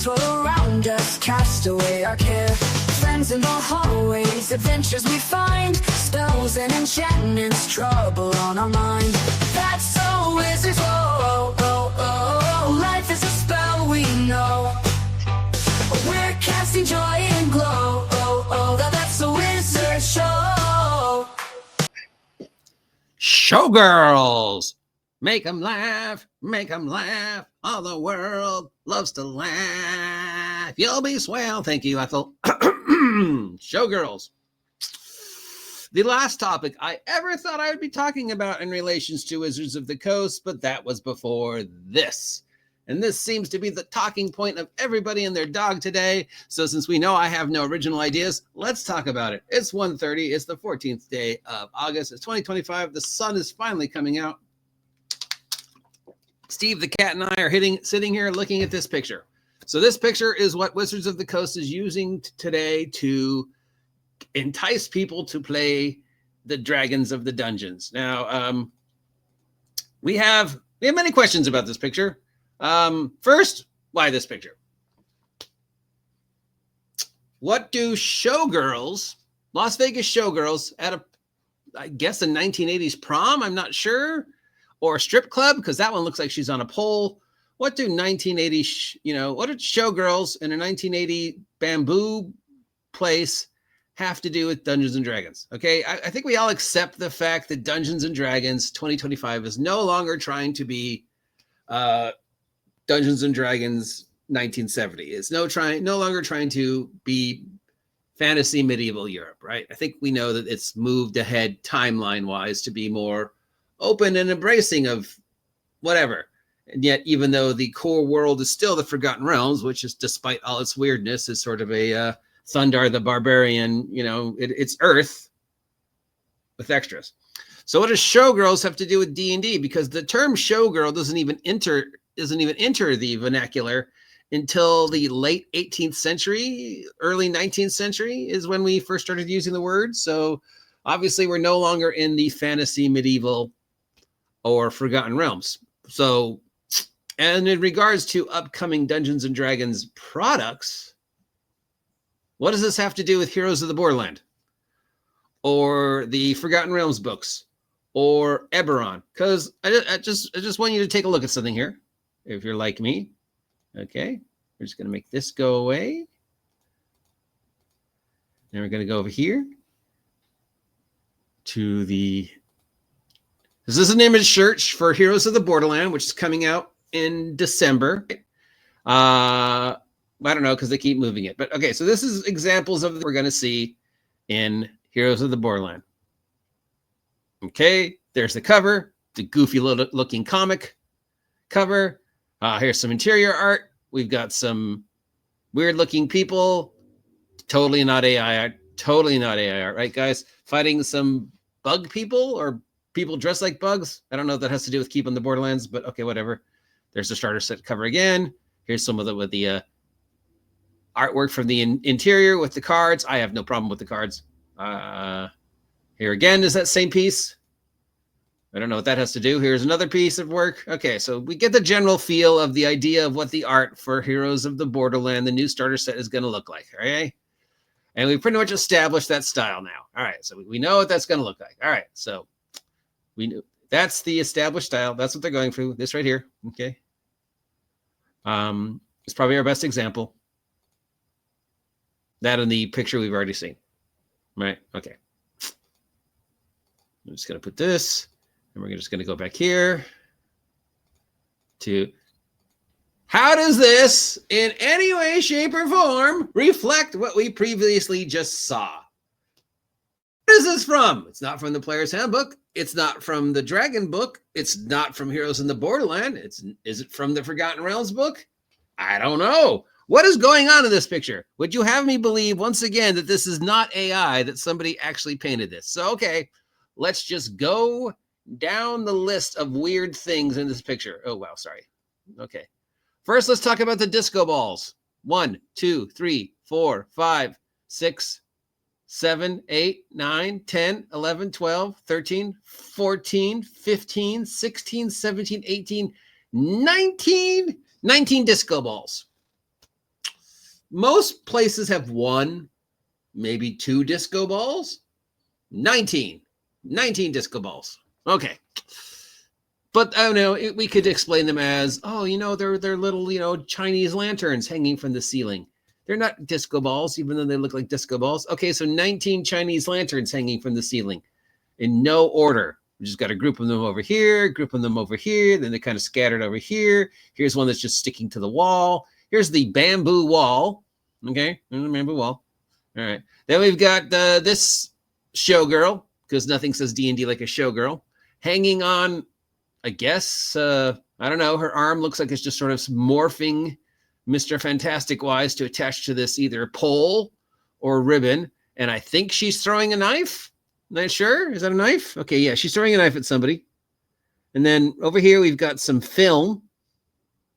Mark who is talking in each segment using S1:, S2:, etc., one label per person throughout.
S1: all around us, cast away our care. Friends in the hallways, adventures we find, spells and enchantments, trouble on our mind. That's so wizards, oh, oh, oh, oh. Life is a spell we know. We're casting joy and glow, oh, oh. That's a wizard show.
S2: Showgirls! Make 'em laugh, all the world loves to laugh. You'll be swell. Thank you, Ethel. Showgirls. The last topic I ever thought I would be talking about in relations to Wizards of the Coast, but that was before this. And this seems to be the talking point of everybody and their dog today. So since we know I have no original ideas, let's talk about it. It's 1:30. It's the 14th day of August. It's 2025. The sun is finally coming out. Steve the cat and I are sitting here looking at this picture. So this picture is what Wizards of the Coast is using today to entice people to play the Dragons of the Dungeons. Now, we have many questions about this picture. First, why this picture? What do showgirls, Las Vegas showgirls at I guess a 1980s prom, I'm not sure, or a strip club, because that one looks like she's on a pole. What do 1980, what did showgirls in a 1980 bamboo place have to do with Dungeons and Dragons? Okay, I think we all accept the fact that Dungeons and Dragons 2025 is no longer trying to be Dungeons and Dragons 1970. It's no longer trying to be fantasy medieval Europe, right? I think we know that it's moved ahead timeline-wise to be more open and embracing of whatever. And yet, even though the core world is still the Forgotten Realms, which is, despite all its weirdness, is sort of a Thundar the Barbarian, it's Earth with extras. So what does showgirls have to do with D&D? Because the term showgirl doesn't even enter the vernacular until the late 18th century, early 19th century is when we first started using the word. So obviously we're no longer in the fantasy medieval or Forgotten Realms. So, and in regards to upcoming Dungeons and Dragons products, what does this have to do with Heroes of the Borderland or the Forgotten Realms books or Eberron? Because I just want you to take a look at something here. If you're like me, okay, we're just going to make this go away. Then we're going to go over here to this is an image search for Heroes of the Borderland, which is coming out in December. I don't know, because they keep moving it. But okay, so this is examples of what we're going to see in Heroes of the Borderland. Okay, there's the cover, the goofy looking comic cover. Here's some interior art. We've got some weird looking people. Totally not AI art. Totally not AI art, right, guys? Fighting some bug people or people dressed like bugs. I don't know if that has to do with keeping the Borderlands, but okay, whatever. There's the starter set cover again. Here's some of the artwork from the interior with the cards. I have no problem with the cards. Here again is that same piece. I don't know what that has to do. Here's another piece of work. Okay, so we get the general feel of the idea of what the art for Heroes of the Borderland, the new starter set, is going to look like, okay? And we pretty much established that style now. All right, so we know what that's going to look like. All right, so we knew that's the established style. That's what they're going through. This right here, okay? It's probably our best example. That in the picture we've already seen, right? Okay. I'm just going to put this, and we're just going to go back here to how does this in any way, shape, or form reflect what we previously just saw? What is this from? It's not from the Player's Handbook. It's not from the Dragon book. It's not from Heroes in the Borderland. Is it from the Forgotten Realms book? I don't know. What is going on in this picture? Would you have me believe once again that this is not AI, that somebody actually painted this? So, okay, let's just go down the list of weird things in this picture. Oh, wow, sorry. Okay. First, let's talk about the disco balls. 1, 2, 3, 4, 5, 6, 7, 8, 9, 10, 11, 12, 13, 14, 15, 16, 17, 18, 19 disco balls. Most places have 1, maybe 2 disco balls. 19 disco balls. Okay. But I don't know, we could explain them as, oh, they're little, Chinese lanterns hanging from the ceiling. They're not disco balls, even though they look like disco balls. Okay, so 19 Chinese lanterns hanging from the ceiling in no order. We just got to group them over here, grouping them over here. Then they're kind of scattered over here. Here's one that's just sticking to the wall. Here's the bamboo wall. Okay, there's the bamboo wall. All right. Then we've got this showgirl, because nothing says D&D like a showgirl, hanging on, I guess, I don't know. Her arm looks like it's just sort of morphing Mr. Fantastic-wise to attach to this either pole or ribbon. And I think she's throwing a knife. Not sure. Is that a knife? Okay, yeah, she's throwing a knife at somebody. And then over here, we've got some film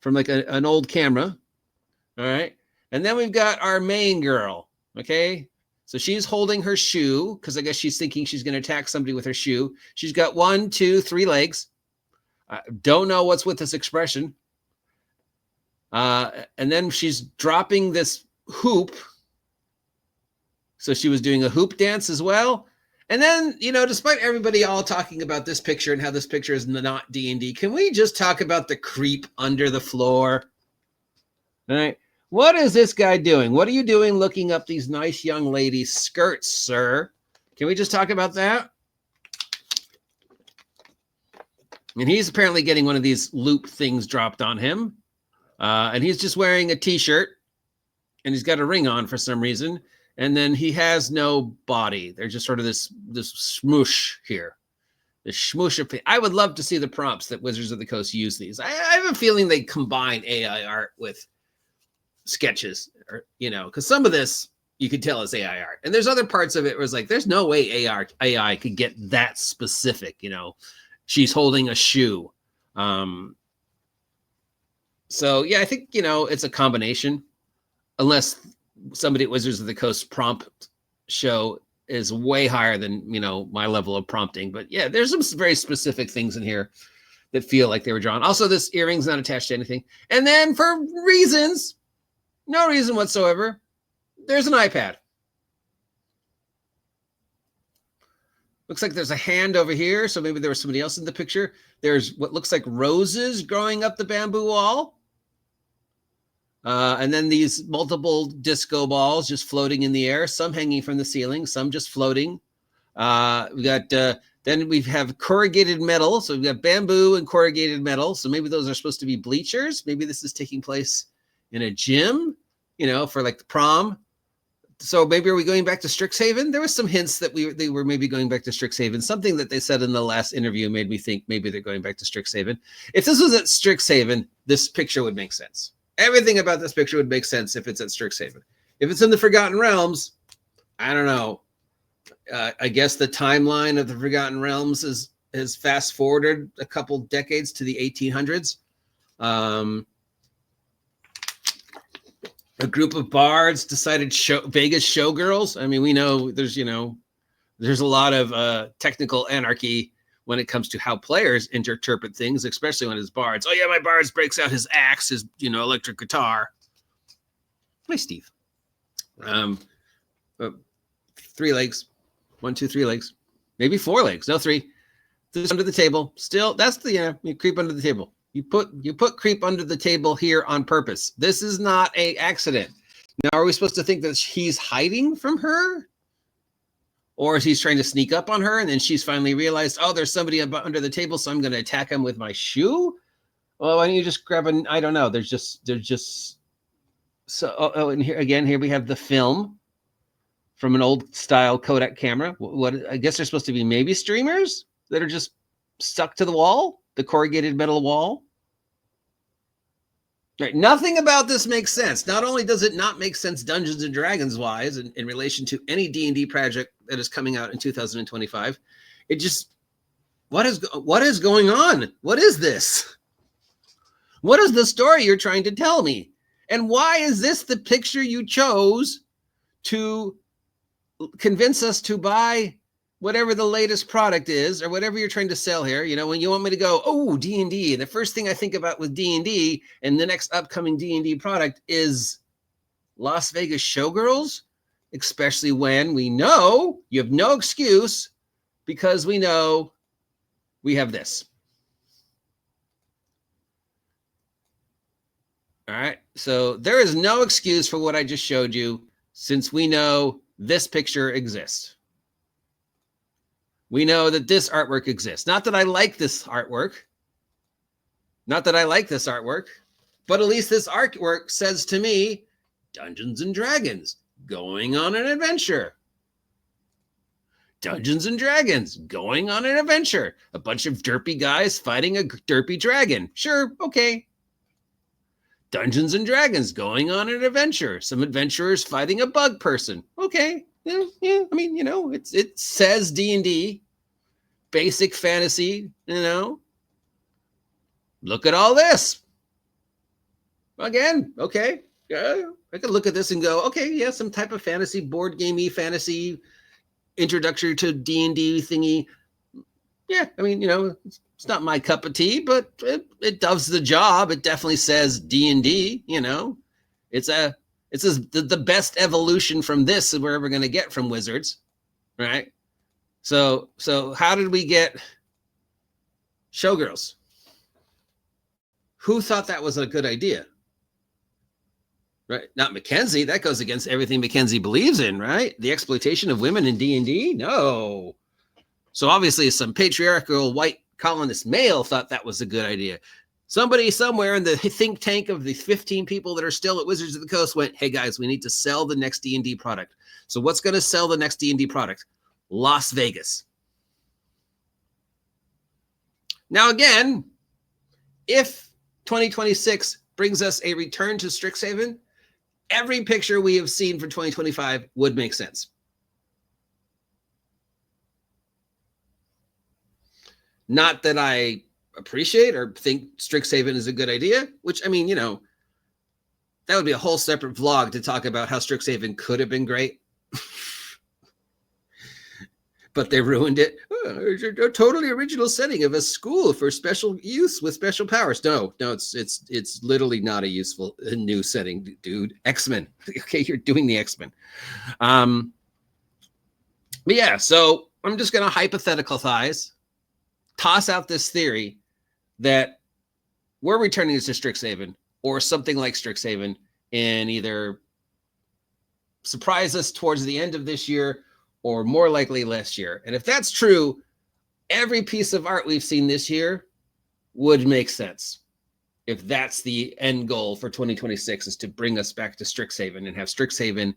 S2: from like an old camera. All right. And then we've got our main girl. Okay. So she's holding her shoe because I guess she's thinking she's going to attack somebody with her shoe. She's got 1, 2, 3 legs. I don't know what's with this expression. And then she's dropping this hoop. So she was doing a hoop dance as well. And then, despite everybody all talking about this picture and how this picture is not D&D, can we just talk about the creep under the floor? All right. What is this guy doing? What are you doing looking up these nice young ladies' skirts, sir? Can we just talk about that? And he's apparently getting one of these loop things dropped on him. And he's just wearing a T-shirt. And he's got a ring on for some reason. And then he has no body. They're just sort of this smoosh here. The smoosh of I would love to see the prompts that Wizards of the Coast use these. I have a feeling they combine AI art with sketches, or because some of this you could tell is AI art. And there's other parts of it where it's like, there's no way AI could get that specific, she's holding a shoe. So yeah, I think, it's a combination, unless somebody at Wizards of the Coast prompt show is way higher than, my level of prompting. But yeah, there's some very specific things in here that feel like they were drawn. Also, this earring's not attached to anything. And then for reasons, no reason whatsoever, there's an iPad. Looks like there's a hand over here. So maybe there was somebody else in the picture. There's what looks like roses growing up the bamboo wall. And then these multiple disco balls just floating in the air, some hanging from the ceiling, some just floating. We got, then we have corrugated metal. So we've got bamboo and corrugated metal. So maybe those are supposed to be bleachers. Maybe this is taking place in a gym, for like the prom. So maybe are we going back to Strixhaven? There was some hints that they were maybe going back to Strixhaven. Something that they said in the last interview made me think maybe they're going back to Strixhaven. If this was at Strixhaven, this picture would make sense. Everything about this picture would make sense if it's at Strixhaven. If it's in the Forgotten Realms, I don't know. I guess the timeline of the Forgotten Realms is fast forwarded a couple decades to the 1800s. A group of bards decided Vegas showgirls. I mean, we know there's a lot of technical anarchy when it comes to how players interpret things, especially when it's bards. Oh yeah, my bards breaks out his axe, his electric guitar. Hi, Steve. 3 legs, 1, 2, 3 legs, maybe 4 legs. No, 3. This under the table. Still, that's the you creep under the table. You put creep under the table here on purpose. This is not an accident. Now, are we supposed to think that he's hiding from her? Or is he trying to sneak up on her and then she's finally realized, oh, there's somebody under the table, so I'm going to attack him with my shoe? Well, why don't you just grab I don't know. There's just so, and here we have the film from an old style Kodak camera. What I guess they're supposed to be maybe streamers that are just stuck to the wall, the corrugated metal wall. Right. Nothing about this makes sense. Not only does it not make sense Dungeons and Dragons wise in relation to any D&D project that is coming out in 2025, it just, what is going on? What is this? What is the story you're trying to tell me? And why is this the picture you chose to convince us to buy whatever the latest product is, or whatever you're trying to sell here? When you want me to go, oh, D&D, the first thing I think about with D&D and the next upcoming D&D product is Las Vegas Showgirls, especially when we know you have no excuse because we know we have this. All right. So there is no excuse for what I just showed you since we know this picture exists. We know that this artwork exists. Not that I like this artwork. Not that I like this artwork, but at least this artwork says to me, Dungeons and Dragons, going on an adventure. Dungeons and Dragons, going on an adventure. A bunch of derpy guys fighting a derpy dragon. Sure, okay. Dungeons and Dragons, going on an adventure. Some adventurers fighting a bug person. Okay, yeah. I mean, you know, it says D&D, basic fantasy, you know. Look at all this. Again, okay. I could look at this and go, okay, yeah, some type of fantasy, board gamey fantasy, introductory to D&D thingy. Yeah, I mean, you know, it's not my cup of tea, but it does the job. It definitely says D&D, you know. It's the best evolution from this we're ever going to get from Wizards, right? So how did we get Showgirls? Who thought that was a good idea? Right? Not Mackenzie. That goes against everything Mackenzie believes in, right? The exploitation of women in D&D? No. So obviously some patriarchal white colonist male thought that was a good idea. Somebody somewhere in the think tank of the 15 people that are still at Wizards of the Coast went, hey guys, we need to sell the next D&D product. So what's going to sell the next D&D product? Las Vegas. Now again, if 2026 brings us a return to Strixhaven, every picture we have seen for 2025 would make sense. Not that I appreciate or think Strixhaven is a good idea, which, I mean, you know, that would be a whole separate vlog to talk about how Strixhaven could have been great. But they ruined it. Oh, it's a totally original setting of a school for special use with special powers. No, it's literally not a useful new setting, dude. X-Men. Okay, you're doing the X-Men. But yeah, so I'm just gonna hypotheticalize, toss out this theory that we're returning to Strixhaven or something like Strixhaven and either surprise us towards the end of this year or more likely last year. And if that's true, every piece of art we've seen this year would make sense. If that's the end goal for 2026 is to bring us back to Strixhaven and have Strixhaven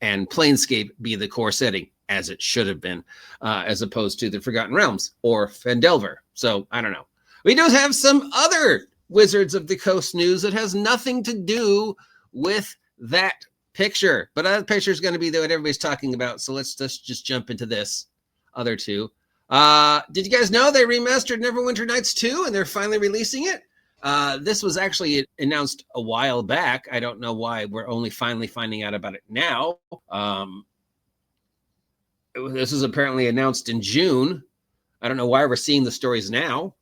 S2: and Planescape be the core setting as it should have been, as opposed to the Forgotten Realms or Phandelver. So I don't know. We do have some other Wizards of the Coast news that has nothing to do with that picture, but that picture is going to be what everybody's talking about. So let's just jump into this other two. Did you guys know they remastered Neverwinter Nights 2 and they're finally releasing it? This was actually announced a while back. I don't know why we're only finally finding out about it now. This was apparently announced in June. I don't know why we're seeing the stories now.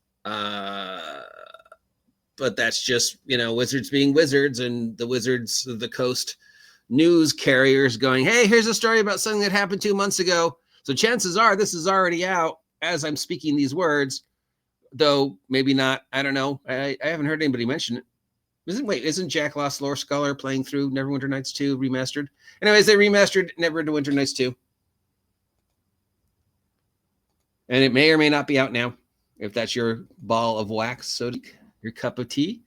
S2: But that's just, you know, Wizards being Wizards and the Wizards of the Coast news carriers going, hey, here's a story about something that happened 2 months ago. So chances are this is already out as I'm speaking these words, though maybe not. I don't know. I haven't heard anybody mention it. Isn't Jack Lost Lore Scholar playing through Neverwinter Nights 2 remastered? Anyways, they remastered Neverwinter Nights 2. And it may or may not be out now, if that's your ball of wax, so your cup of tea.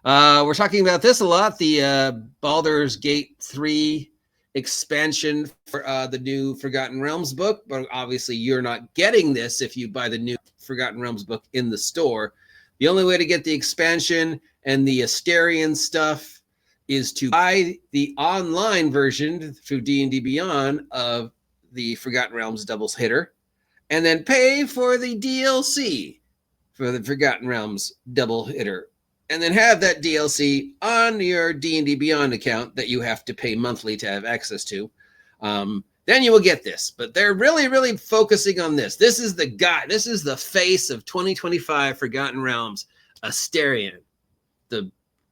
S2: We're talking about this a lot, the Baldur's Gate 3 expansion for the new Forgotten Realms book, but obviously you're not getting this if you buy the new Forgotten Realms book in the store. The only way to get the expansion and the Asterian stuff is to buy the online version through D&D Beyond of the Forgotten Realms Doubles Hitter, and then pay for the DLC for the Forgotten Realms Double Hitter, and then have that DLC on your D&D Beyond account that you have to pay monthly to have access to. Then you will get this. But they're really, really focusing on this. This is the guy. This is the face of 2025 Forgotten Realms, Asterion, the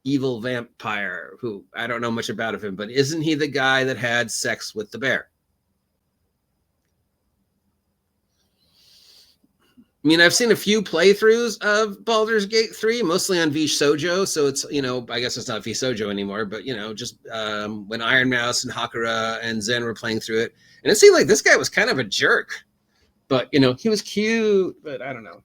S2: evil vampire who I don't know much about him, but isn't he the guy that had sex with the bear? I mean, I've seen a few playthroughs of Baldur's Gate 3, mostly on VShojo. So it's, I guess it's not VShojo anymore, but, just when Iron Mouse and Hakura and Zen were playing through it. And it seemed like this guy was kind of a jerk. But, he was cute, but I don't know.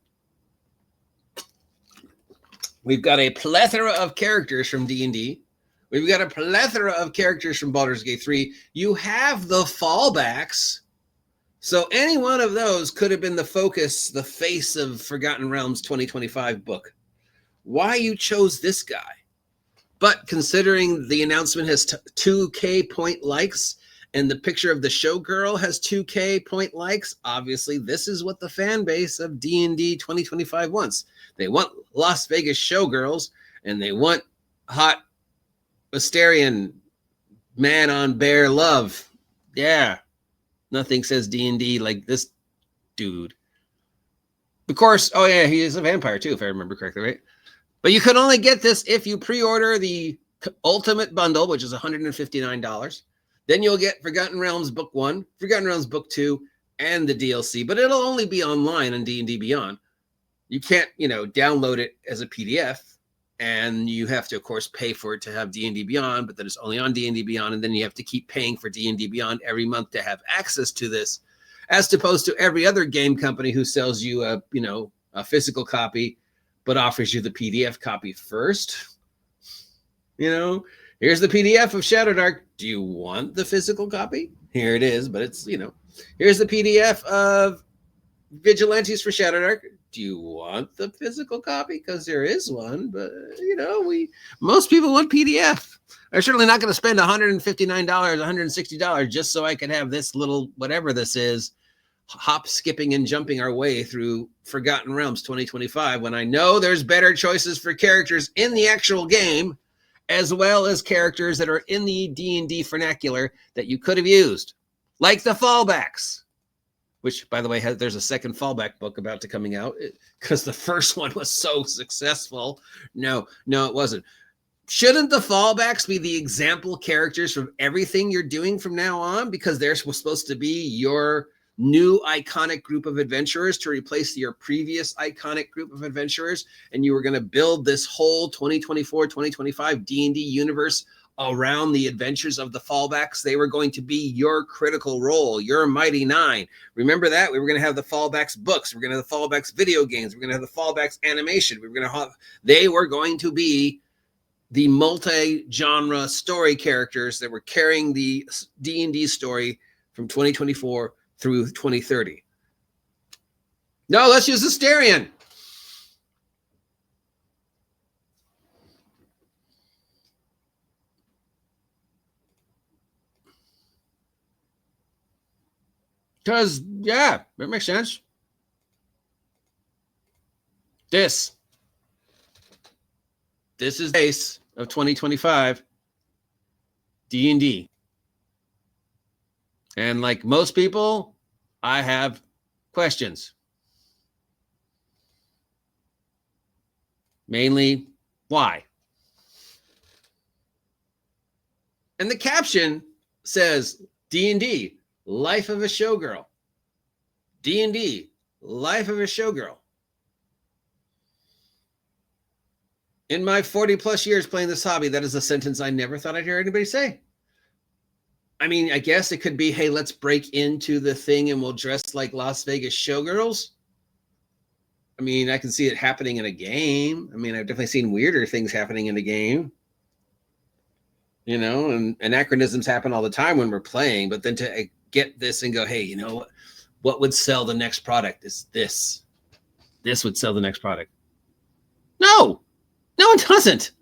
S2: We've got a plethora of characters from D&D. We've got a plethora of characters from Baldur's Gate 3. You have the fallbacks. So any one of those could have been the focus, the face of Forgotten Realms 2025 book. Why you chose this guy? But considering the announcement has 2K point likes and the picture of the showgirl has 2K point likes, obviously this is what the fan base of D&D 2025 wants. They want Las Vegas showgirls and they want hot Asterian man on bear love. Yeah. Nothing says D&D like this dude. Of course, oh yeah, he is a vampire too, if I remember correctly, right? But you can only get this if you pre-order the Ultimate Bundle, which is $159. Then you'll get Forgotten Realms Book 1, Forgotten Realms Book 2, and the DLC. But it'll only be online on D&D Beyond. You can't, download it as a PDF. And you have to, of course, pay for it to have D&D Beyond, but then it's only on D&D Beyond, and then you have to keep paying for D&D Beyond every month to have access to this, as opposed to every other game company who sells you a physical copy, but offers you the PDF copy first. Here's the PDF of Shadowdark. Do you want the physical copy? Here it is, but it's, here's the PDF of Vigilantes for Shadowdark. Do you want the physical copy? Because there is one, but most people want PDF. I'm certainly not going to spend $159, $160 just so I can have this little whatever this is, hop, skipping, and jumping our way through Forgotten Realms 2025 when I know there's better choices for characters in the actual game, as well as characters that are in the D&D vernacular that you could have used, like the fallbacks. Which, by the way, there's a second fallback book about to coming out because the first one was so successful. No, it wasn't. Shouldn't the fallbacks be the example characters from everything you're doing from now on? Because they're supposed to be your new iconic group of adventurers to replace your previous iconic group of adventurers. And you were going to build this whole 2024, 2025 D&D universe around the adventures of the fallbacks. They were going to be your critical role, your Mighty Nine. Remember that? We were going to have the fallbacks books. We're going to have the fallbacks video games. We're going to have the fallbacks animation. They were going to be the multi-genre story characters that were carrying the D&D story from 2024 through 2030. No, let's use Asterion. Because, yeah, that makes sense. This is the base of 2025 D&D. And like most people, I have questions. Mainly, why? And the caption says, D&D, Life of a Showgirl. D&D, Life of a Showgirl. In my 40 plus years playing this hobby, that is a sentence I never thought I'd hear anybody say. I mean, I guess it could be, hey, let's break into the thing and we'll dress like Las Vegas showgirls. I mean, I can see it happening in a game. I mean, I've definitely seen weirder things happening in a game. And anachronisms happen all the time when we're playing, but then to get this and go, hey, what would sell the next product is this. This would sell the next product. No, it doesn't.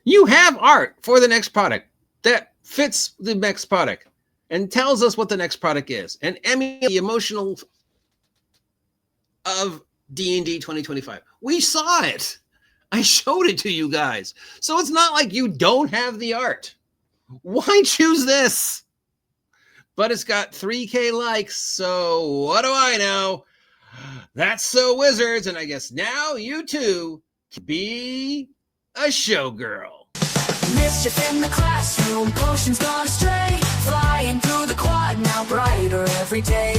S2: You have art for the next product that fits the next product and tells us what the next product is and emulates the emotional of D&D 2025. We saw it. I showed it to you guys. So it's not like you don't have the art. Why choose this? But it's got 3K likes, so what do I know? That's so Wizards, and I guess now you too can be a showgirl.
S1: Mischief in the classroom, potions gone astray. Flying through the quad, now brighter every day.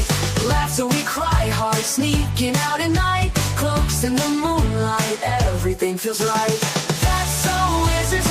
S1: Laugh till we cry hard, sneaking out at night. Cloaks in the moonlight, everything feels right. That's so wizards